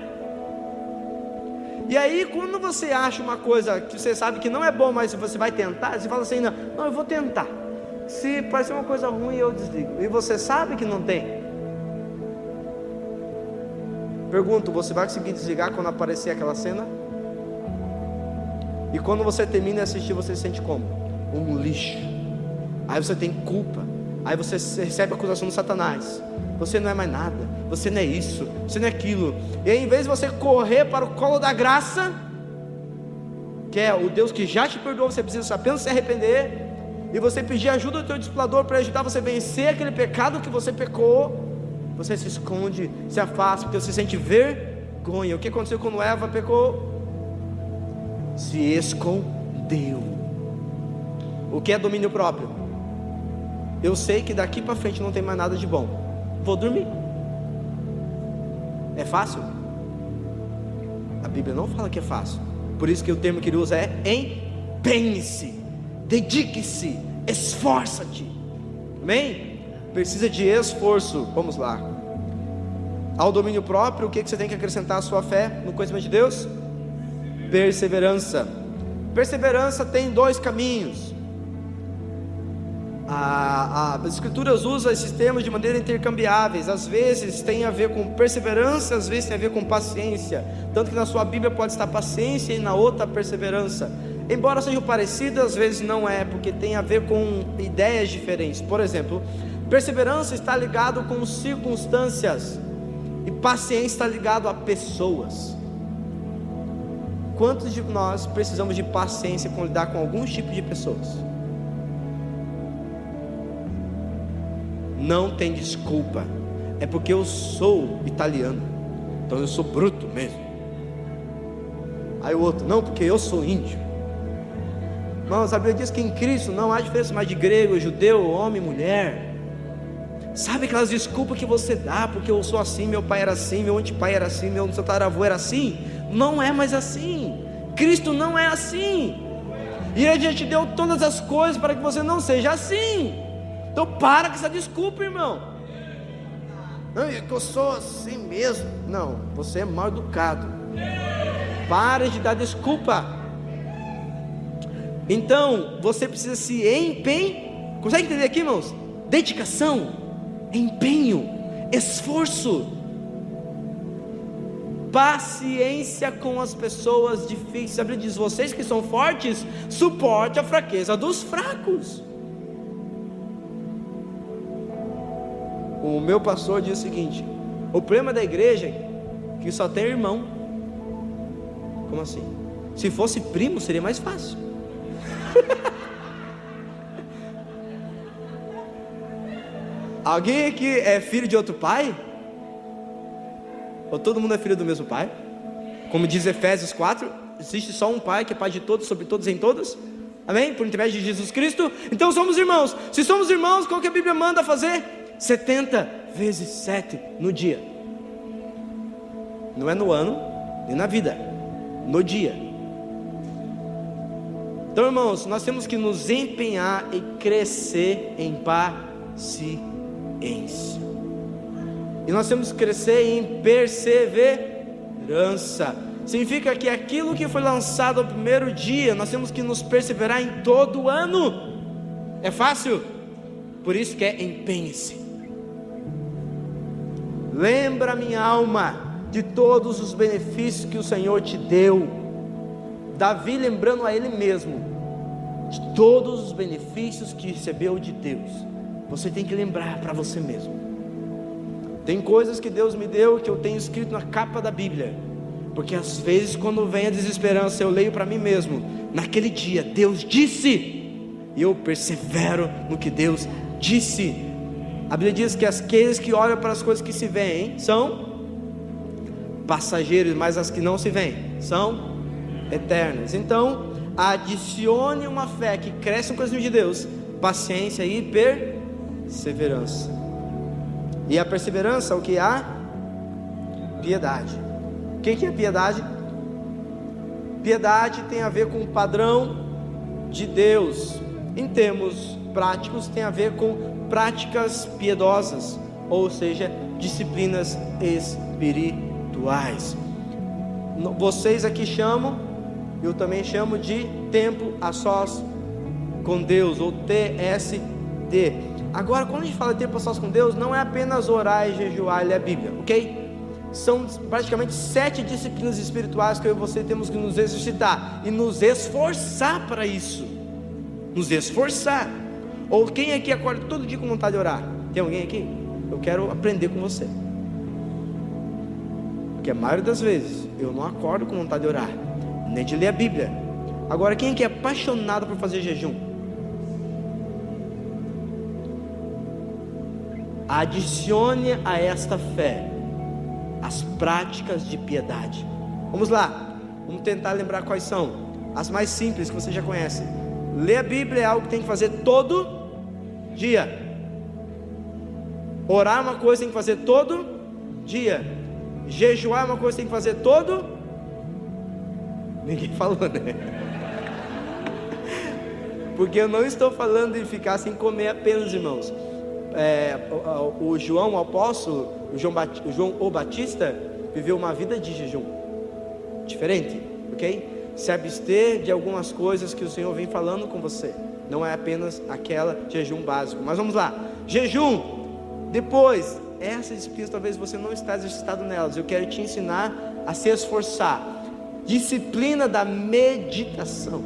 Speaker 1: E aí quando você acha uma coisa que você sabe que não é bom, mas você vai tentar, você fala assim, não, eu vou tentar. Se parecer uma coisa ruim, eu desligo. E você sabe que não tem. Pergunto, você vai conseguir desligar quando aparecer aquela cena? E quando você termina de assistir, você se sente como? Um lixo. Aí você tem culpa. Aí você recebe a acusação do Satanás. Você não é mais nada. Você não é isso. Você não é aquilo. E aí, em vez de você correr para o colo da graça, que é o Deus que já te perdoou, você precisa apenas se arrepender, e você pedir ajuda do teu discipulador para ajudar você a vencer aquele pecado que você pecou, você se esconde, se afasta, porque você sente vergonha. O que aconteceu quando Eva pecou? Se escondeu. O que é domínio próprio? Eu sei que daqui para frente não tem mais nada de bom, vou dormir. É fácil? A Bíblia não fala que é fácil. Por isso que o termo que ele usa é empenhe-se, dedique-se, esforça-te. Amém? Precisa de esforço. Vamos lá. Ao domínio próprio, o que você tem que acrescentar à sua fé no conhecimento de Deus? Perseverança. Perseverança tem dois caminhos. As escrituras usam esses termos de maneira intercambiáveis. Às vezes tem a ver com perseverança, às vezes tem a ver com paciência. Tanto que na sua Bíblia pode estar paciência e na outra perseverança. Embora sejam parecidas, às vezes não é, porque tem a ver com ideias diferentes. Por exemplo, perseverança está ligado com circunstâncias, e paciência está ligado a pessoas. Quantos de nós precisamos de paciência com lidar com alguns tipos de pessoas? Não tem desculpa. É porque eu sou italiano, então eu sou bruto mesmo. Aí o outro, não, porque eu sou índio. Irmãos, a Bíblia diz que em Cristo não há diferença mais de grego, judeu, homem, mulher. Sabe aquelas desculpas que você dá, porque eu sou assim, meu pai era assim, meu antepai era assim, meu tataravô era assim? Não é mais assim. Cristo não é assim. E Ele já te deu todas as coisas para que você não seja assim. Então para com essa desculpa, irmão. Não, é que eu sou assim mesmo. Não, você é mal educado. Para de dar desculpa. Então você precisa se empenhar. Consegue entender aqui, irmãos? Dedicação, empenho, esforço, paciência com as pessoas difíceis. A Bíblia diz: vocês que são fortes, suporte a fraqueza dos fracos. O meu pastor diz o seguinte: o problema da igreja é que só tem irmão. Como assim? Se fosse primo seria mais fácil. Alguém aqui é filho de outro pai? Ou todo mundo é filho do mesmo pai? Como diz Efésios 4, existe só um pai que é pai de todos, sobre todos e em todos. Amém? Por intermédio de Jesus Cristo. Então somos irmãos. Se somos irmãos, qual que a Bíblia manda fazer? 70 vezes 7 no dia. Não é no ano, nem na vida, no dia. Então, irmãos, nós temos que nos empenhar e crescer em paciência. E nós temos que crescer em perseverança. Significa que aquilo que foi lançado no primeiro dia, nós temos que nos perseverar em todo o ano. É fácil? Por isso que é empenhe-se. Lembra, minha alma, de todos os benefícios que o Senhor te deu. Davi lembrando a ele mesmo de todos os benefícios que recebeu de Deus. Você tem que lembrar para você mesmo. Tem coisas que Deus me deu que eu tenho escrito na capa da Bíblia, porque às vezes quando vem a desesperança eu leio para mim mesmo: naquele dia Deus disse, e eu persevero no que Deus disse. A Bíblia diz que aqueles que olham para as coisas que se veem são passageiros, mas as que não se veem são eternas. Então, adicione uma fé que cresce no conhecimento de Deus, paciência e perseverança. E a perseverança, o que há? Piedade. O que é piedade? Piedade tem a ver com o padrão de Deus. Em termos práticos, tem a ver com práticas piedosas, ou seja, disciplinas espirituais. Vocês aqui chamam, eu também chamo de tempo a sós com Deus, ou TSD. Agora, quando a gente fala de tempo a sós com Deus, não é apenas orar e jejuar e ler a Bíblia, ok? São praticamente 7 disciplinas espirituais que eu e você temos que nos exercitar e nos esforçar para isso. Nos esforçar. Ou quem aqui acorda todo dia com vontade de orar? Tem alguém aqui? Eu quero aprender com você. Porque a maioria das vezes eu não acordo com vontade de orar, nem de ler a Bíblia. Agora, quem aqui é apaixonado por fazer jejum? Adicione a esta fé as práticas de piedade. Vamos lá, vamos tentar lembrar quais são as mais simples que você já conhece. Ler a Bíblia é algo que tem que fazer todo dia. Orar é uma coisa que tem que fazer todo dia. Jejuar é uma coisa que tem que fazer todo. Ninguém falou, né? Porque eu não estou falando de ficar sem comer apenas, irmãos. O João, o apóstolo, o João o Batista, viveu uma vida de jejum diferente, ok? Se abster de algumas coisas que o Senhor vem falando com você. Não é apenas aquela jejum básico. Mas vamos lá, jejum. Depois, essas disciplinas talvez você não está exercitado nelas. Eu quero te ensinar a se esforçar. Disciplina da meditação.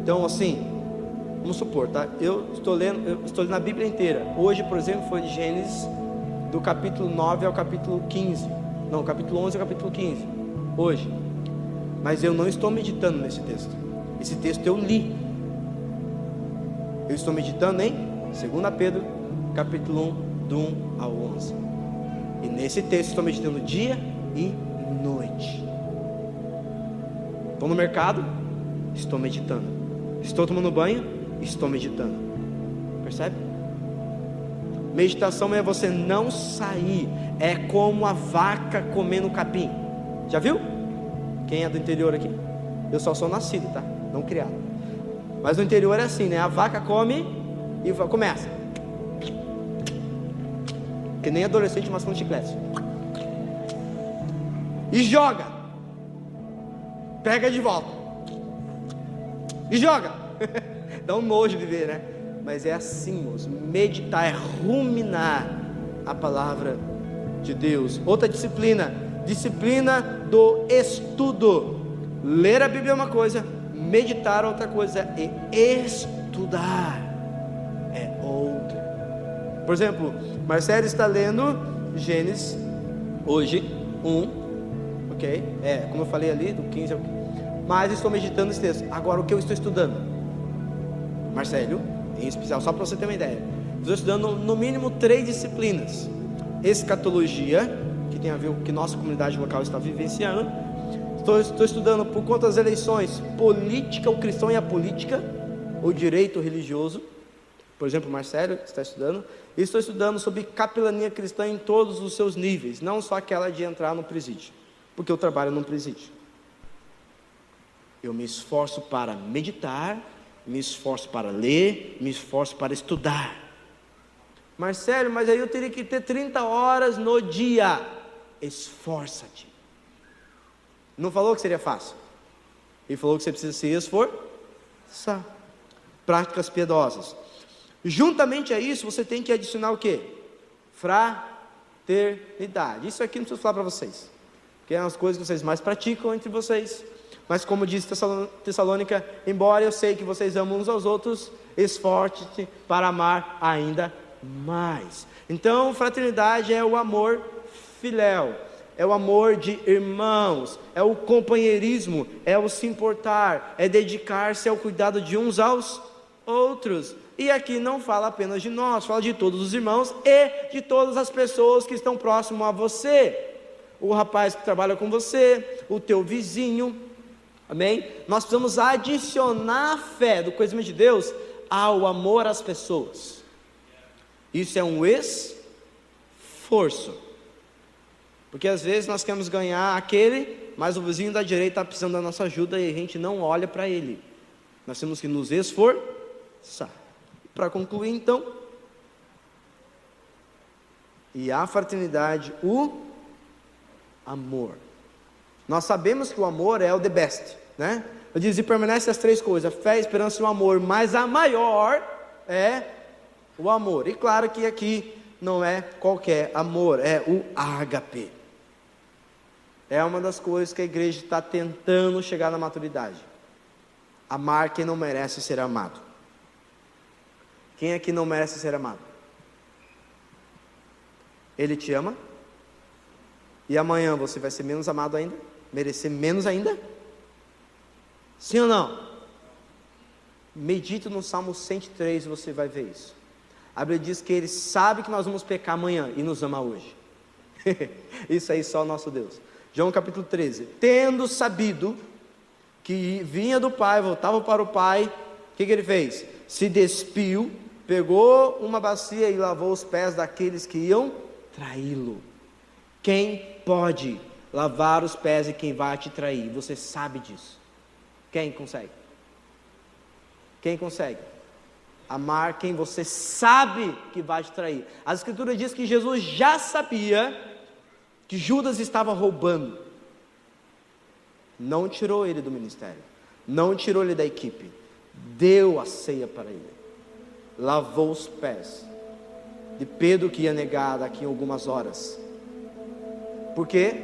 Speaker 1: Então assim, vamos supor, tá? Eu estou lendo a Bíblia inteira. Hoje, por exemplo, foi de Gênesis, do capítulo 9 ao capítulo 15. Não, capítulo 11 ao capítulo 15. Hoje. Mas eu não estou meditando nesse texto. Esse texto eu li. Eu estou meditando em 2 Pedro, capítulo 1, do 1 ao 11. E nesse texto estou meditando dia e noite. Estou no mercado, estou meditando. Estou tomando banho, estou meditando. Percebe? Meditação é você não sair. É como a vaca comendo capim. Já viu? Quem é do interior aqui? Eu só sou nascido, tá? Não criado. Mas no interior é assim, né? A vaca come e começa. Que nem adolescente mascando chiclete. E joga. Pega de volta. E joga. Dá um nojo de ver, né? Mas é assim, moço. Meditar é ruminar a palavra de Deus. Outra disciplina. Disciplina do estudo. Ler a Bíblia é uma coisa, meditar é outra coisa, e estudar é outra. Por exemplo, Marcelo está lendo Gênesis hoje 1, ok? Como eu falei ali, do 15 ao 15. Mas estou meditando nesse texto. Agora, o que eu estou estudando? Marcelo, em especial, só para você ter uma ideia. Estou estudando no mínimo 3 disciplinas: escatologia, que tem a ver com o que nossa comunidade local está vivenciando. Estou estudando por conta das eleições, política, o cristão e a política, o direito religioso. Por exemplo, Marcelo está estudando. E estou estudando sobre capelania cristã em todos os seus níveis, não só aquela de entrar no presídio, porque eu trabalho num presídio. Eu me esforço para meditar, me esforço para ler, me esforço para estudar. Marcelo, mas aí eu teria que ter 30 horas no dia. Esforça-te. Não falou que seria fácil. Ele falou que você precisa se esforçar. Práticas piedosas. Juntamente a isso, você tem que adicionar o quê? Fraternidade. Isso aqui não preciso falar para vocês, que é as coisas que vocês mais praticam entre vocês. Mas como diz Tessalônica, embora eu sei que vocês amam uns aos outros, esforce-te para amar ainda mais. Então, fraternidade é o amor filéu, é o amor de irmãos, é o companheirismo, é o se importar, é dedicar-se ao cuidado de uns aos outros. E aqui não fala apenas de nós, fala de todos os irmãos e de todas as pessoas que estão próximo a você. O rapaz que trabalha com você, o teu vizinho, amém? Nós precisamos adicionar a fé do conhecimento de Deus ao amor às pessoas. Isso é um esforço, porque às vezes nós queremos ganhar aquele, mas o vizinho da direita está precisando da nossa ajuda e a gente não olha para ele. Nós temos que nos esforçar. Para concluir então, e a fraternidade, o amor. Nós sabemos que o amor é o the best, né? Eu disse, e permanece as três coisas: a fé, a esperança e o amor, mas a maior é o amor. E claro que aqui não é qualquer amor, é o ágape. É uma das coisas que a igreja está tentando chegar na maturidade: amar quem não merece ser amado. Quem aqui não merece ser amado? Ele te ama? E amanhã você vai ser menos amado ainda? Merecer menos ainda? Sim ou não? Medite no Salmo 103 e você vai ver isso. A Bíblia diz que Ele sabe que nós vamos pecar amanhã e nos ama hoje. Isso aí só o nosso Deus. João capítulo 13. Tendo sabido que vinha do Pai, voltava para o Pai, o que Ele fez? Se despiu, pegou uma bacia e lavou os pés daqueles que iam traí-lo. Quem pode lavar os pés de quem vai te trair? Você sabe disso. Quem consegue? Quem consegue? Amar quem você sabe que vai te trair. A Escritura diz que Jesus já sabia que Judas estava roubando. Não tirou ele do ministério, não tirou ele da equipe, deu a ceia para ele, lavou os pés de Pedro, que ia negar daqui a algumas horas. Por quê?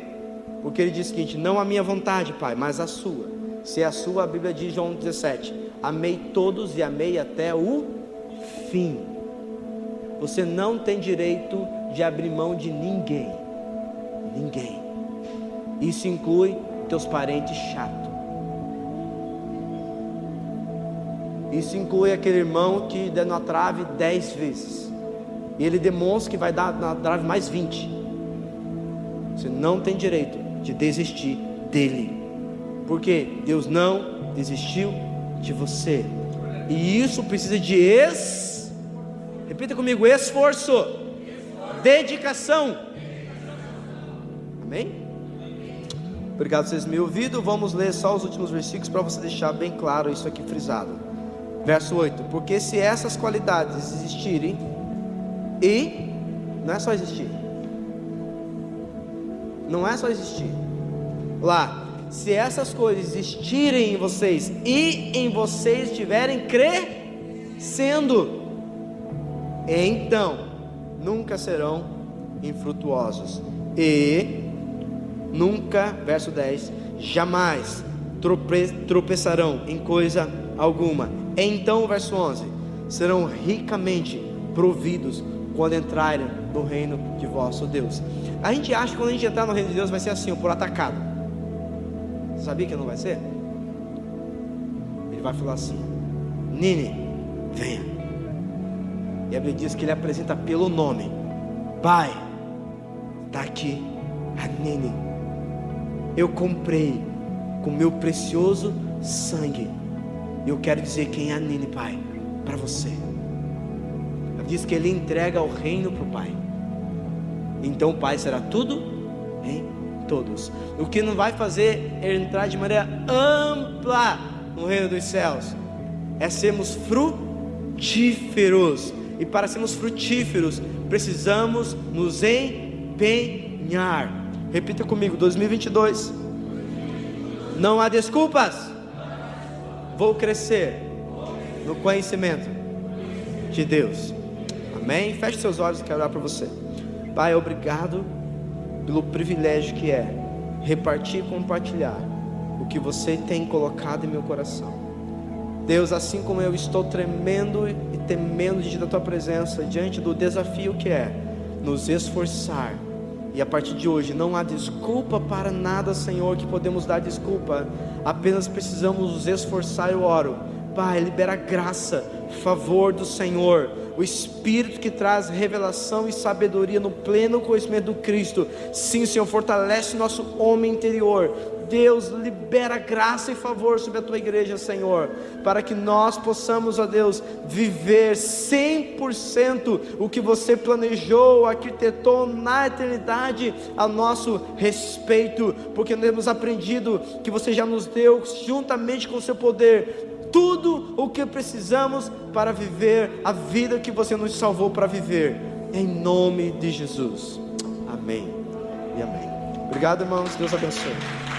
Speaker 1: Porque ele diz o seguinte: não a minha vontade, Pai, mas a sua. Se é a sua, a Bíblia diz, João 17: amei todos e amei até o fim. Você não tem direito de abrir mão de ninguém. Ninguém. Isso inclui teus parentes chatos. Isso inclui aquele irmão que deu na trave 10 vezes e ele demonstra que vai dar na trave mais 20. Você não tem direito de desistir dele, porque Deus não desistiu de você. E isso precisa de repita comigo: esforço, dedicação. Amém? Obrigado por vocês me ouvido. Vamos ler só os últimos versículos para você deixar bem claro isso aqui frisado. Verso 8: porque se essas qualidades existirem, e não é só existir, não é só existir lá, se essas coisas existirem em vocês e em vocês estiverem crescendo, então nunca serão infrutuosos e nunca, verso 10, jamais tropeçarão em coisa alguma. Então, verso 11, serão ricamente providos quando entrarem no reino de vosso Deus. A gente acha que quando a gente entrar no reino de Deus vai ser assim, por atacado. Sabia que não vai ser? Ele vai falar assim: Nini, venha. E a Bíblia diz que ele apresenta pelo nome: Pai, está aqui a Nini. Eu comprei com meu precioso sangue. Eu quero dizer quem é a Nini, Pai, para você. Diz que ele entrega o reino para o Pai. Então o Pai será tudo em todos. O que não vai fazer ele entrar de maneira ampla no reino dos céus é sermos frutíferos. E para sermos frutíferos precisamos nos empenhar. Repita comigo: 2022 não há desculpas. Vou crescer no conhecimento de Deus. Amém? Feche seus olhos, quero orar para você. Pai, obrigado pelo privilégio que é repartir e compartilhar o que você tem colocado em meu coração. Deus, assim como eu estou tremendo e temendo diante da tua presença, diante do desafio que é nos esforçar, e a partir de hoje não há desculpa para nada, Senhor, que podemos dar desculpa, apenas precisamos nos esforçar. Eu oro Pai, libera graça, favor do Senhor, o Espírito que traz revelação e sabedoria no pleno conhecimento do Cristo. Sim, Senhor, fortalece nosso homem interior. Deus, libera graça e favor sobre a Tua igreja, Senhor, para que nós possamos, ó Deus, viver 100% o que Você planejou, arquitetou na eternidade a nosso respeito, porque nós temos aprendido que Você já nos deu, juntamente com o Seu poder, tudo o que precisamos para viver a vida que Você nos salvou para viver, em nome de Jesus. Amém e amém. Obrigado, irmãos, Deus abençoe.